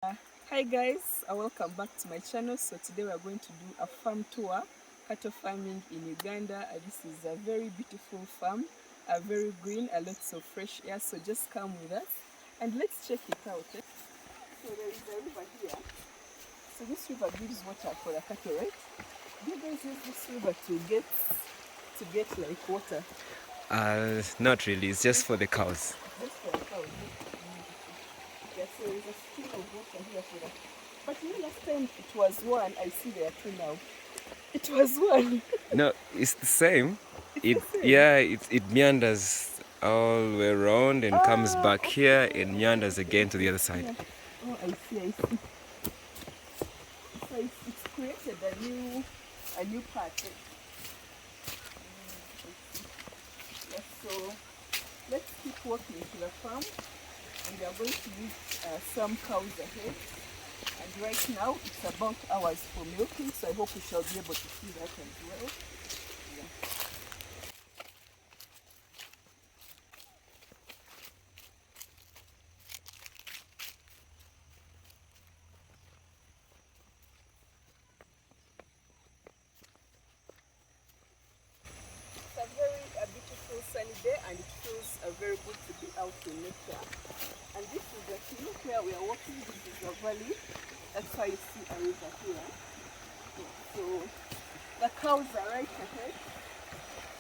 Hi guys, welcome back to my channel. So today we are going to do a farm tour, cattle farming in Uganda. This is a very beautiful farm, very green, lots of fresh air. So just come with us and let's check it out. So there is a river here. So this river gives water for the cattle, right? Do you guys use this river to get like water? Not really. It's just for the cows. Just for the cows. Yeah, so there is a stream of water here for that. But last time it was one. I see there are two now. It was one. No, it's the same. It's the same. Yeah, it meanders all the way around and comes back here and meanders again to the other side. Yeah. Oh, I see. So it's created a new path. Yes, so let's keep walking to the farm, and we are going to meet some cows ahead. And right now it's about hours for milking, so I hope we shall be able to see that as well. Yeah. It's a very beautiful sunny day, and it feels very good to be out in nature. And this is the hill where we are walking. This is a valley. That's why you see a river here. So the cows are right ahead.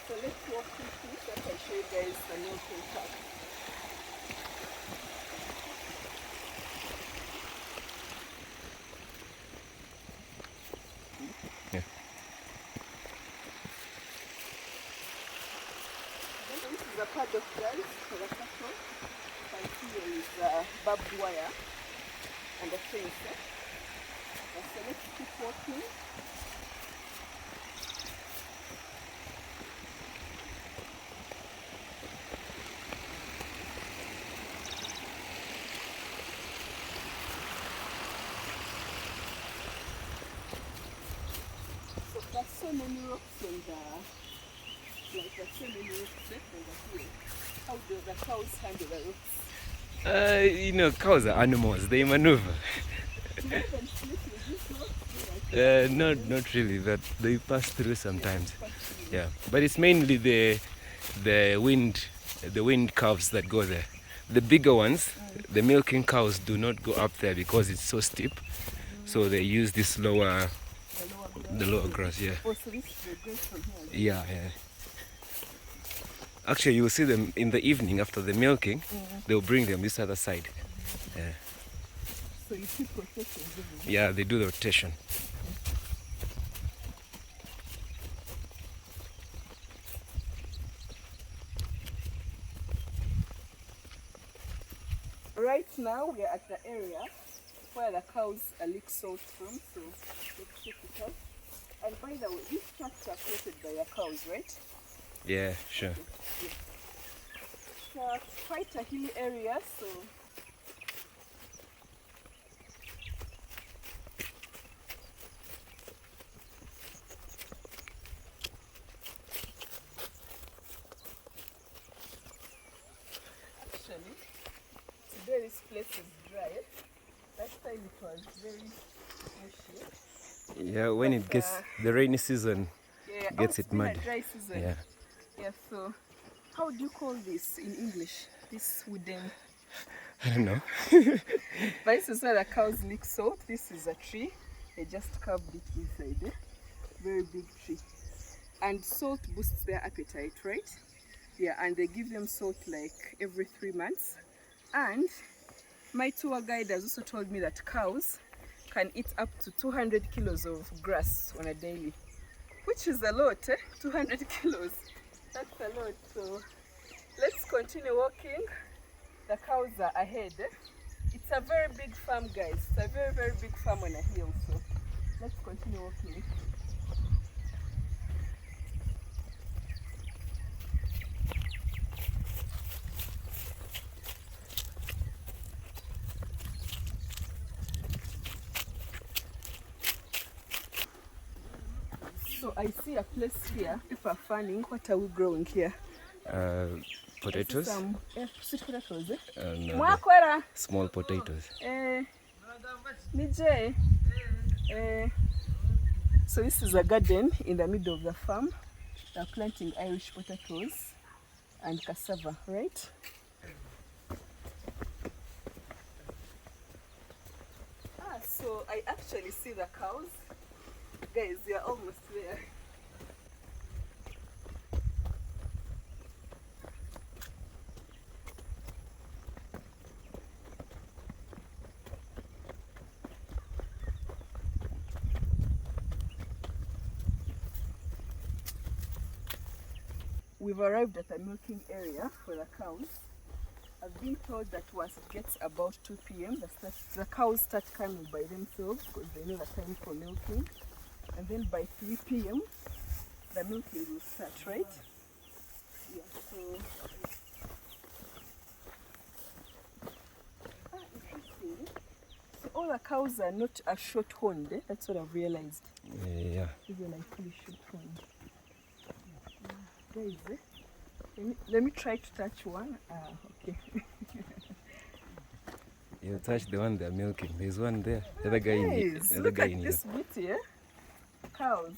So let's walk quickly so I can show you guys the milking part. Yeah. This is a paddock, guys, for the cattle. You can see there is barbed wire and a fence. So let's keep walking. So there's so many rocks and there's so many rocks on the hill. How do the cows handle the rocks? Cows are animals. They maneuver. Not really. That they pass through sometimes. Yeah, but it's mainly the wind calves that go there. The bigger ones, the milking cows, do not go up there because it's so steep. So they use this the lower grass. Yeah. Oh, so this is the grass from here. Yeah. Actually, you will see them in the evening after the milking. They'll bring them this other side. Yeah. So you keep rotating, don't you? Yeah, they do the rotation. Right now we are at the area where the cows lick salt from, so let's check it out. And by the way, these tracks are created by the cows, right? Yeah, sure. Okay. Yeah. It's quite a hilly area, so actually today this place is dry. Last time it was very mushy. Yeah, when it gets the rainy season, gets it's it been mud. a dry season. Yeah. So how do you call this in English? This wooden. I don't know. But this is where the cows lick salt. This is a tree. They just carved it inside. Very big tree. And salt boosts their appetite, right? Yeah, and they give them salt like every 3 months. And my tour guide has also told me that cows can eat up to 200 kilos of grass on a daily, which is a lot, 200 kilos. That's a lot. So let's continue walking. The cows are ahead. It's a very big farm, guys. It's a very, very big farm on a hill. So let's continue walking. So I see a place here. People are farming. What are we growing here? Potatoes. Some sweet potatoes. No, small potatoes. Nije. So this is a garden in the middle of the farm. They're planting Irish potatoes and cassava, right? So I actually see the cows. Guys, we are almost there. We've arrived at the milking area for the cows. I've been told that once it gets about 2 p.m. the cows start coming by themselves because they know the time for milking. And then by 3 p.m. the milking will start, right? Yeah, so... interesting. So all the cows are not a short horned, eh? That's what I've realized. Yeah. These are like really short horned. Guys, eh? Let me try to touch one. Okay. You touch the one they're milking. There's one there. The other guy in here. The other Look guy at in this beauty, eh? Cows.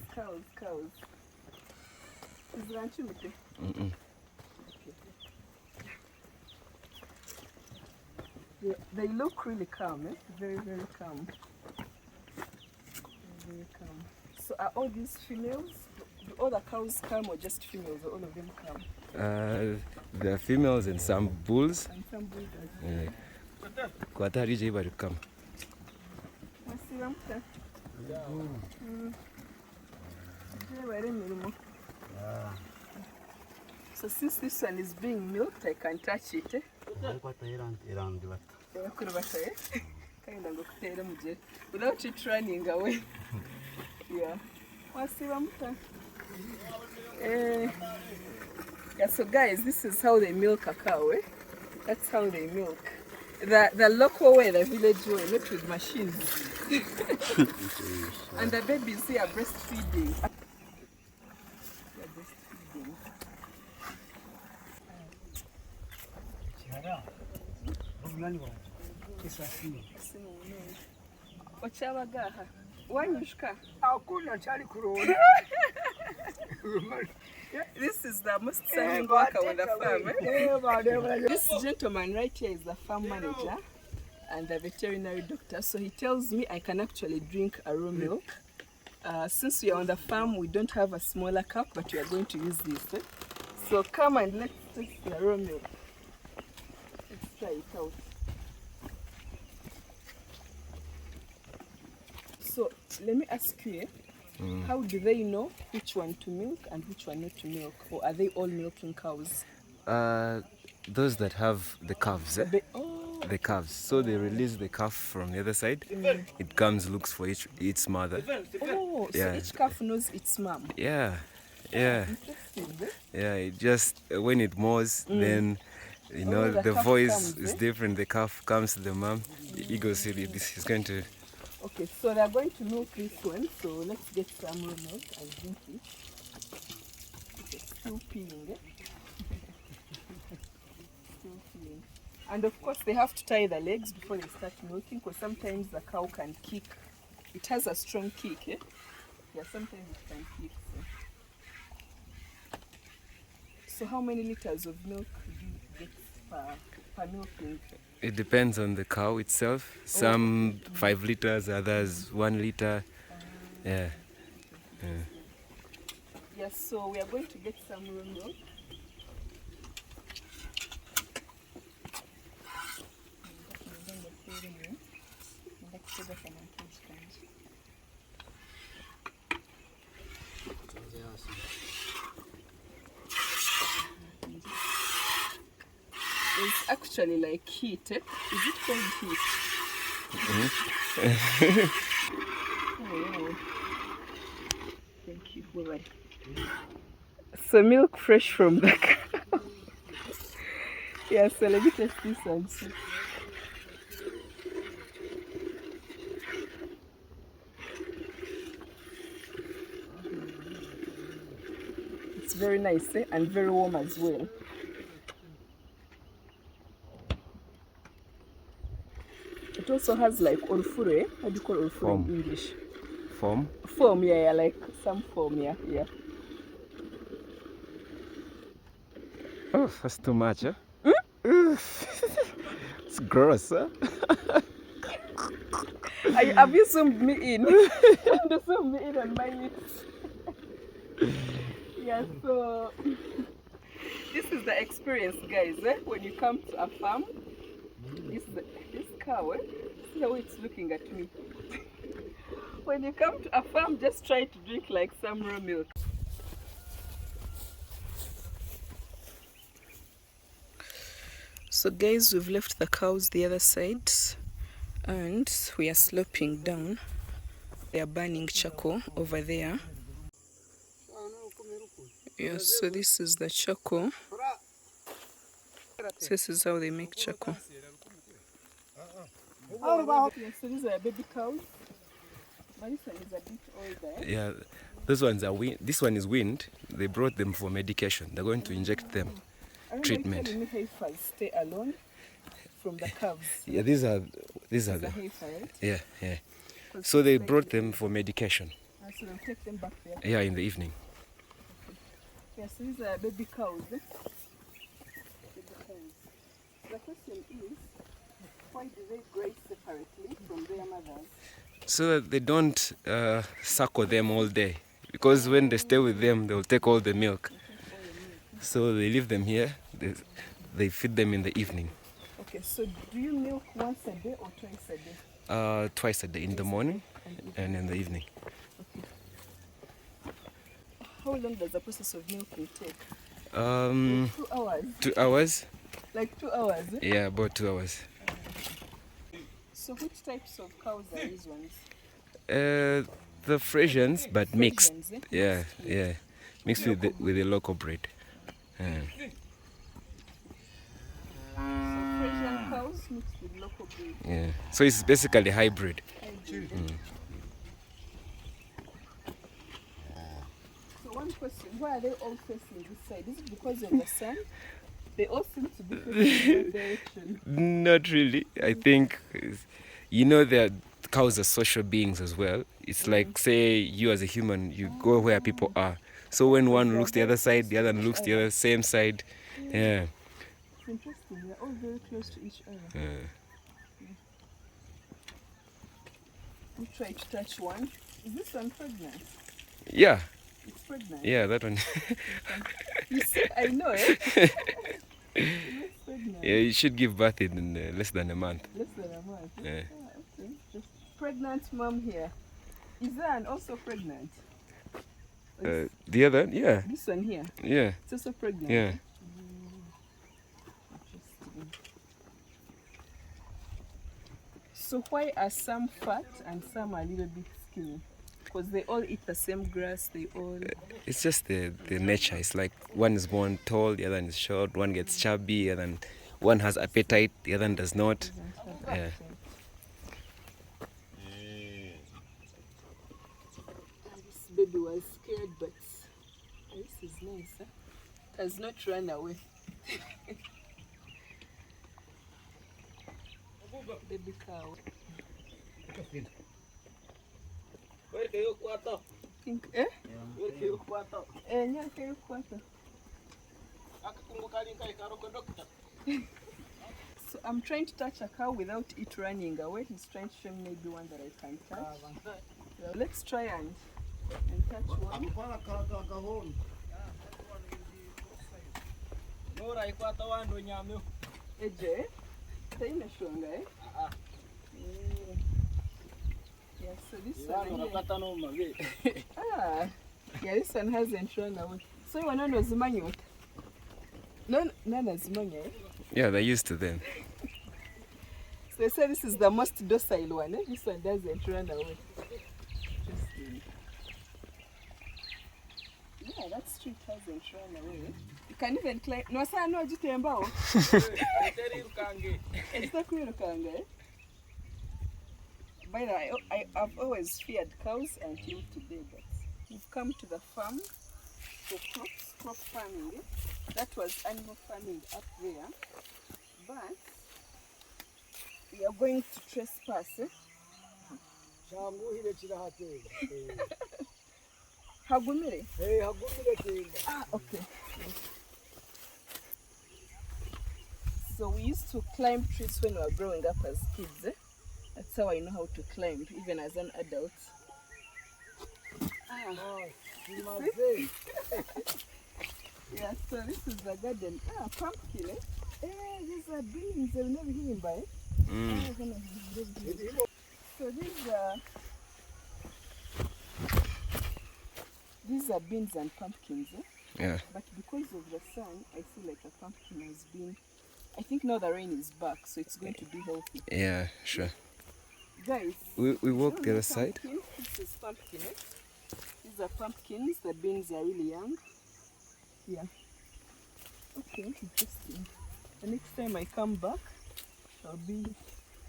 Is that chimney? They look really calm, eh? Very, very calm. Very calm. So are all these females? Do all the cows come or just females, or all of them come? There are females and some bulls. And some bulls are Kwata rije iba to come. So since this one is being milked, I can touch it. Eh? Without it running away. Yeah. Yeah, so guys, this is how they milk a cow. Eh? That's how they milk. The local way, the village way, not with machines. And the babies here are breastfeeding. Ochabagaha. Wanyushka. This is the most standing worker on the farm. Eh? This gentleman right here is the farm manager and the veterinary doctor. So he tells me I can actually drink a raw milk. Since we are on the farm, we don't have a smaller cup, but we are going to use this. Eh? So come and let's taste the raw milk. Let's try it out. So let me ask you, how do they know which one to milk and which one not to milk? Or are they all milking cows? Those that have the calves, eh? The calves. So they release the calf from the other side. It comes, looks for its mother. Oh, yeah. So each calf knows its mom. Yeah. It just, when it mows, then, you know, the voice is different. The calf comes to the mom. The ego said this is going to... Okay, so they're going to milk this one. So let's get some raw milk and drink it. It's still peeling, eh? Still peeling. And of course they have to tie the legs before they start milking, because sometimes the cow can kick. It has a strong kick, eh? Yeah, sometimes it can kick. So how many liters of milk do you get per milking? It depends on the cow itself. Some 5 liters, others 1 liter. Yeah. Yes, so we are going to get some raw milk. It's actually like heat, eh? Is it called heat? Oh. Thank you. Bye-bye. So milk fresh from the cow. Yeah, so let me test this one too. It's very nice, eh? And very warm as well. also has like olfure. How do you call olfure Foam. in English? Foam. Foam, yeah, like some foam, yeah. Oh, that's too much, huh? It's gross, huh? Have you zoomed me in? You zoomed me in on my lips. Yeah, so this is the experience, guys. When you come to a farm, this cow, see how it's looking at me. When you come to a farm, just try to drink like some raw milk. So guys, we've left the cows the other side and we are sloping down. They are burning charcoal over there. Yes, so this is the charcoal. This is how they make charcoal. Yes, so these are baby cows. But this one is a bit older. Yeah, those ones are wind. This one is wind. They brought them for medication. They're going to inject them. Treatment. Telling me heifers stay alone from the calves. Yeah, these are the heifer, right? Yeah. So they brought them for medication. So they'll take them back there. Yeah, in the evening. Yeah, so these are baby cows. Baby cows. The question is, why do they graze separately from their mothers? So that they don't suckle them all day. Because when they stay with them, they'll take all the milk. So they leave them here. They feed them in the evening. Okay, so do you milk once a day or twice a day? Twice a day, in the morning and in the evening. Okay. How long does the process of milking take? 2 hours. 2 hours? Like 2 hours? Yeah, about 2 hours. So which types of cows are these ones? The Frisians, but mixed. Frisians, Yeah. Mixed with the local breed. So Frisian cows mixed with local breed. Yeah. So it's basically hybrid. So one question, why are they all facing this side? Is it because of the sun? They all seem to be facing that direction. Not really. I think, that cows are social beings as well. It's like, say, you as a human, you go where people are. So when one looks the other side, the other looks the other same side. Yeah. It's interesting. They're all very close to each other. We try to touch one. Is this one pregnant? Yeah. It's pregnant. Yeah, that one. You see, I know it. It's pregnant. Yeah, you should give birth in less than a month. Less than a month. Yeah. Okay. Just pregnant mom here. Is that also pregnant? The other, yeah. This one here. Yeah. It's also pregnant. Yeah. Interesting. So why are some fat and some a little bit skinny? Because they all eat the same grass. They all. It's just the nature. It's like one is born tall, the other one is short. One gets chubby, and then one has appetite, the other one does not. Yeah. This baby was scared, but this is nice. Huh? It has not run away. Baby cow. Think, eh? So I'm trying to touch a cow without it running away. He's trying to show me maybe one that I can touch. So let's try and touch one. Eje, taina shonga, eh? Yeah, so this one here. Yeah, this one hasn't run away. So you want to know Zimanyot? No, Zimanya, eh? Yeah, they're used to them. So they say this is the most docile one, eh? This one doesn't run away. Yeah, that street hasn't run away. You can even climb. No, sir, no, Jitembao. It's not Kwirukanga, eh? By the way, I've always feared cows until today, but we've come to the farm for crop farming. That was animal farming up there, but We are going to trespass. Hagumire? Ah, okay. So we used to climb trees when we were growing up as kids. That's how I know how to climb, even as an adult. Yeah, so this is the garden. Ah, pumpkin, eh? These are beans. I've never even buy it. So these are beans and pumpkins, eh? Yeah. But because of the sun, I feel like the pumpkin has been... I think now the rain is back, so it's going to be healthy. Yeah, sure. Guys, we walk the other side. This is pumpkin, eh? These are pumpkins. The beans are really young. Yeah. Okay, interesting. The next time I come back, I'll be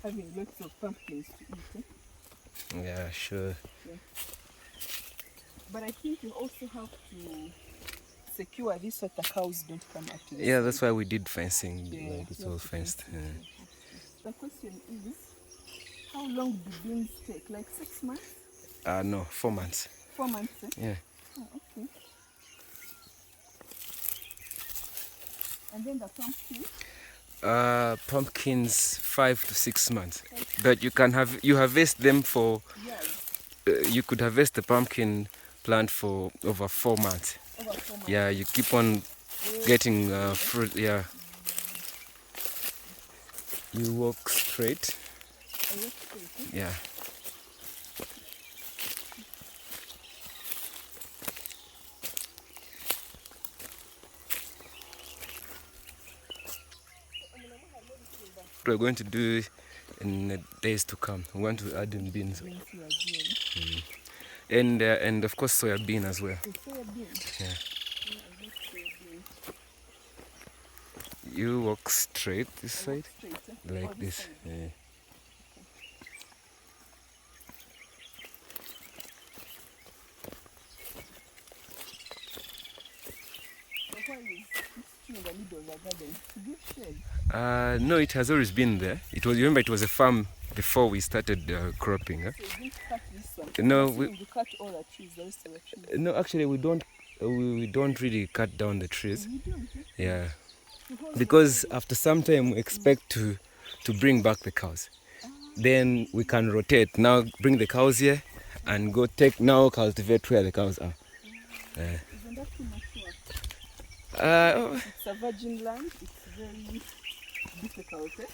having lots of pumpkins to eat. Eh? Yeah, sure. Yeah. But I think you also have to secure this so the cows don't come up to the Yeah, side. that's why we did fencing. Yeah, Like it's you all have to fenced. fence it. The question is, how long do beans take? Like 6 months? No, 4 months. 4 months, eh? Yeah. Oh, okay. And then the pumpkin? Pumpkins 5 to 6 months. But you harvest them for... Yes. you could harvest the pumpkin plant for over 4 months. Over 4 months. Yeah, you keep on getting fruit. Yeah. You walk straight. I walk straight, eh? Yeah. We're going to do in the days to come. We want to add in beans. Beans here as well. And of course soya bean as well. The soya bean. Yeah. Yeah, I like soya bean. You walk straight this I walk side, straight, eh? like Oh, this. side. Yeah. So why is this tree in the middle of the garden? To give shade. No, it has always been there. It was, remember, it was a farm before we started cropping. Huh? So you didn't cut this one. No, You cut all the trees, the rest of the trees. no, actually, we don't really cut down the trees. You don't, eh? Yeah, You hold because after some time we expect to bring back the cows. Then we can rotate. Now bring the cows here and go now cultivate where the cows are. Isn't that too much work? It's a virgin land. It's very difficult, eh?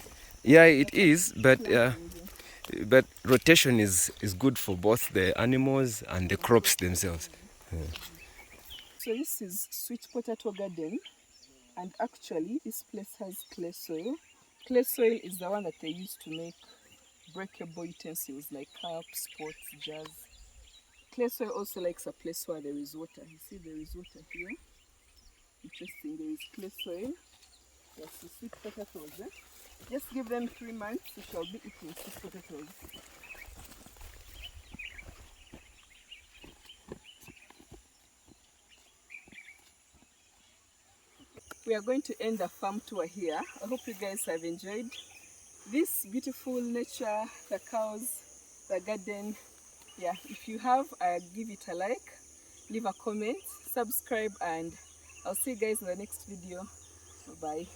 Yeah, it is, but Planting, but rotation is good for both the animals and the crops themselves. So this is sweet potato garden, and actually this place has clay soil. Clay soil is the one that they use to make breakable utensils like cups, pots, jars. Clay soil also likes a place where there is water. You see there is water here. Interesting, there is clay soil. Yes, the sweet potatoes. Eh? Just give them 3 months, you shall be eating sweet potatoes. We are going to end the farm tour here. I hope you guys have enjoyed this beautiful nature, the cows, the garden. Yeah, if you have, give it a like, leave a comment, subscribe, and I'll see you guys in the next video. Bye.